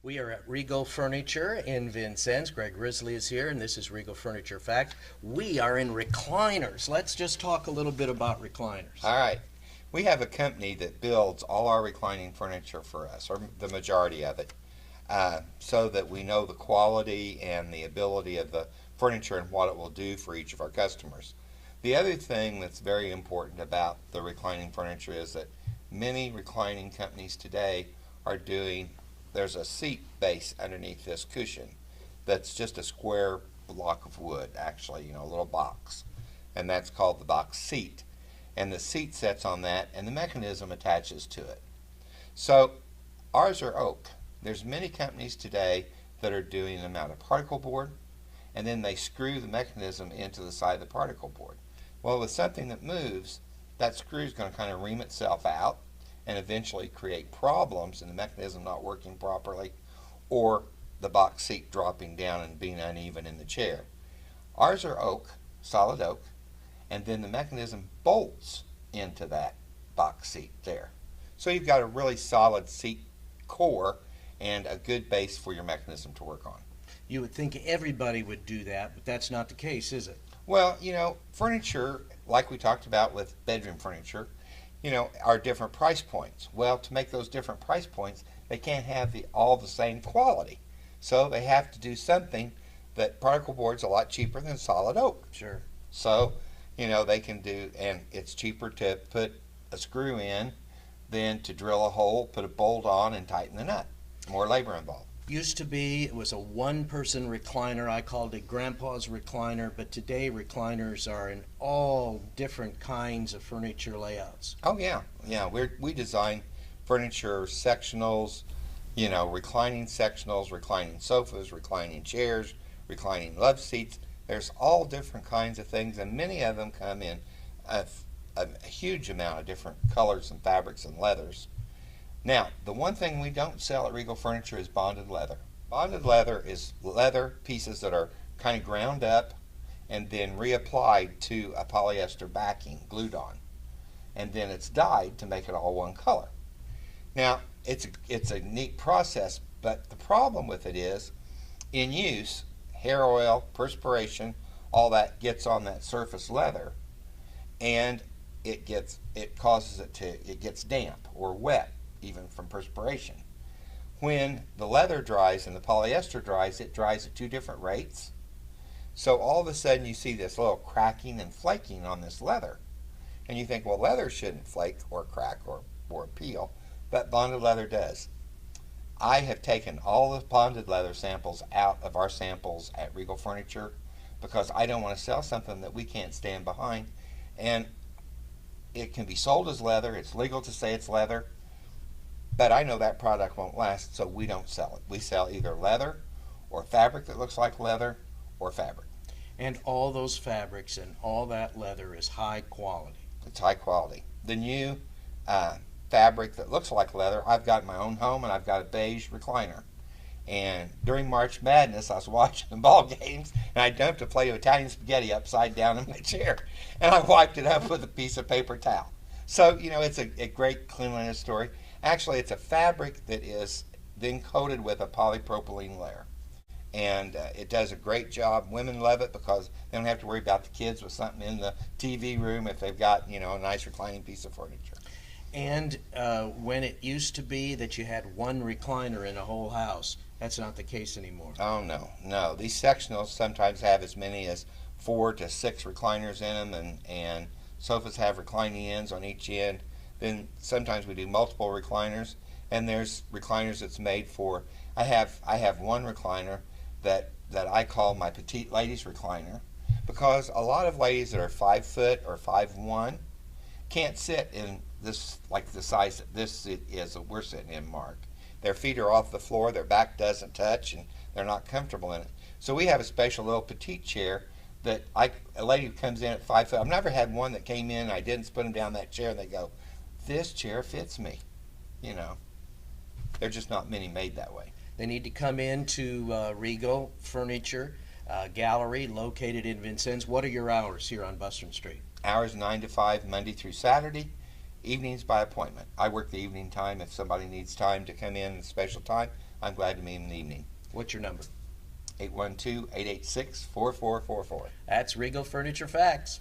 We are at Regal Furniture in Vincennes. Greg Risley is here, and this is Regal Furniture Fact. We are in recliners. Let's just talk a little bit about recliners. All right. We have a company that builds all our reclining furniture for us, or the majority of it, so that we know the quality and the ability of the furniture and what it will do for each of our customers. The other thing that's very important about the reclining furniture is that many reclining companies today are doing, there's a seat base underneath this cushion that's just a square block of wood, actually, a little box, and that's called the box seat. And the seat sets on that, and the mechanism attaches to it. So ours are oak. There's many companies today that are doing them out of particle board, and then they screw the mechanism into the side of the particle board. Well, with something that moves, that screw is going to kind of ream itself out and eventually create problems in the mechanism not working properly, or the box seat dropping down and being uneven in the chair. Ours are oak, solid oak, and then the mechanism bolts into that box seat there. So you've got a really solid seat core and a good base for your mechanism to work on. You would think everybody would do that, but that's not the case, is it? Well, furniture, like we talked about with bedroom furniture, are different price points. Well, to make those different price points, they can't have all the same quality. So they have to do something that particle board's a lot cheaper than solid oak. Sure. So, they can do, and it's cheaper to put a screw in than to drill a hole, put a bolt on, and tighten the nut. More labor involved. Used to be, it was a one-person recliner. I called it Grandpa's recliner, but today recliners are in all different kinds of furniture layouts. Oh yeah, we design furniture sectionals, reclining sectionals, reclining sofas, reclining chairs, reclining love seats. There's all different kinds of things, and many of them come in a huge amount of different colors and fabrics and leathers. Now, the one thing we don't sell at Regal Furniture is bonded leather. Bonded leather is leather pieces that are kind of ground up and then reapplied to a polyester backing, glued on. And then it's dyed to make it all one color. Now, it's a neat process, but the problem with it is, in use, hair oil, perspiration, all that gets on that surface leather, and it gets damp or wet, even from perspiration. When the leather dries and the polyester dries, it dries at two different rates. So all of a sudden you see this little cracking and flaking on this leather. And you think, well, leather shouldn't flake or crack or peel, but bonded leather does. I have taken all the bonded leather samples out of our samples at Regal Furniture because I don't want to sell something that we can't stand behind. And it can be sold as leather. It's legal to say it's leather. But I know that product won't last, so we don't sell it. We sell either leather or fabric that looks like leather or fabric. And all those fabrics and all that leather is high quality. It's high quality. The new fabric that looks like leather, I've got in my own home, and I've got a beige recliner. And during March Madness, I was watching the ball games, and I dumped a plate of Italian spaghetti upside down in my chair, and I wiped it up with a piece of paper towel. So, it's a great cleanliness story. Actually, it's a fabric that is then coated with a polypropylene layer. And it does a great job. Women love it because they don't have to worry about the kids with something in the TV room if they've got, a nice reclining piece of furniture. And when it used to be that you had one recliner in a whole house, that's not the case anymore. Oh, no. These sectionals sometimes have as many as 4 to 6 recliners in them, and sofas have reclining ends on each end. Then sometimes we do multiple recliners, and there's recliners that's made for, I have one recliner that I call my petite ladies recliner, because a lot of ladies that are 5 foot or 5'1" can't sit in this, like the size that this is that we're sitting in, Mark. Their feet are off the floor, their back doesn't touch, and they're not comfortable in it. So we have a special little petite chair that a lady who comes in at 5 foot, I've never had one that came in, I didn't put them down that chair, and they go, this chair fits me. They're just not many made that way. They need to come into Regal Furniture Gallery located in Vincennes. What are your hours here on Bustern Street? Hours 9 to 5, Monday through Saturday. Evenings by appointment. I work the evening time. If somebody needs time to come in at a special time, I'm glad to meet him in the evening. What's your number? 812-886-4444. That's Regal Furniture Facts.